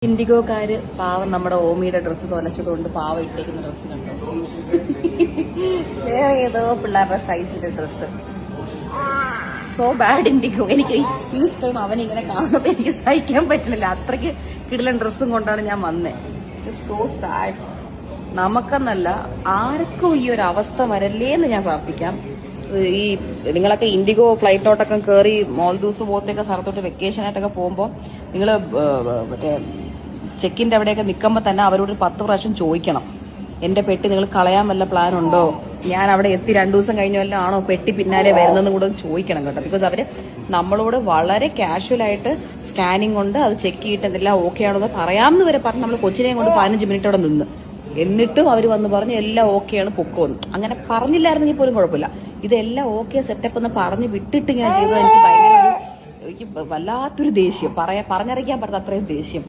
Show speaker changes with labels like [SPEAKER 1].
[SPEAKER 1] ഇൻഡിഗോക്കാര് പാവം നമ്മുടെ ഓമിയുടെ ഡ്രസ്സ് തൊലച്ചതുകൊണ്ട് പാവം ഇട്ടേക്കുന്ന ഡ്രസ്സ് കണ്ടോ. വേറെ ഏതോ പിള്ളേരുടെ സൈസിന്റെ ഡ്രസ്സ്. So bad IndiGo. എനിക്ക് ഈ ടൈം അവനിങ്ങനെ കാണുമ്പോൾ എനിക്ക് സഹിക്കാൻ പറ്റുന്നില്ല. അത്രയ്ക്ക് കിടിലൻ ഡ്രസ്സും കൊണ്ടാണ് ഞാൻ വന്നേ. So sad. നമുക്കെന്നല്ല ആർക്കും ഈ ഒരു അവസ്ഥ വരല്ലേന്ന് ഞാൻ പ്രാർത്ഥിക്കാം. ഈ നിങ്ങളൊക്കെ ഇൻഡിഗോ ഫ്ലൈറ്റിലോട്ടൊക്കെ കയറി മോൾദൂസ് പോലത്തെയൊക്കെ സ്ഥലത്തോട്ട് വെക്കേഷനായിട്ടൊക്കെ പോകുമ്പോൾ നിങ്ങൾ മറ്റേ ചെക്കിന്റെ അവിടെയൊക്കെ നിൽക്കുമ്പോൾ തന്നെ അവരോട് 10 പ്രാവശ്യം ചോദിക്കണം, എന്റെ പെട്ടി നിങ്ങൾ കളയാൻ വല്ല പ്ലാൻ ഉണ്ടോ, ഞാൻ അവിടെ എത്തി 2 ദിവസം കഴിഞ്ഞ വല്ല ആണോ പെട്ടി പിന്നാലെ വരുന്നതെന്ന് കൂടെ ചോദിക്കണം കേട്ടോ. ബിക്കോസ് അവര് നമ്മളോട് വളരെ കാഷ്വൽ ആയിട്ട് സ്കാനിങ് കൊണ്ട് അത് ചെക്ക് ചെയ്തിട്ട് എന്തെല്ലാം ഓക്കെ ആണോ എന്ന് പറയാമെന്ന് വരെ പറഞ്ഞ് നമ്മൾ കൊച്ചിനെയും കൊണ്ട് 15 മിനിറ്റ് അവിടെ നിന്ന്, എന്നിട്ടും അവർ വന്ന് പറഞ്ഞു എല്ലാം ഓക്കെയാണ് പൊക്കോന്ന്. അങ്ങനെ പറഞ്ഞില്ലായിരുന്നെങ്കിൽ പോലും കുഴപ്പമില്ല. ഇതെല്ലാം ഓക്കെ സെറ്റപ്പ് എന്ന് പറഞ്ഞ് വിട്ടിട്ട് ഇങ്ങനെ ചെയ്തത് എനിക്ക് ഭയങ്കര എനിക്ക് വല്ലാത്തൊരു ദേഷ്യം, പറഞ്ഞറിയിക്കാൻ പറ്റാത്ത അത്രയും ദേഷ്യം.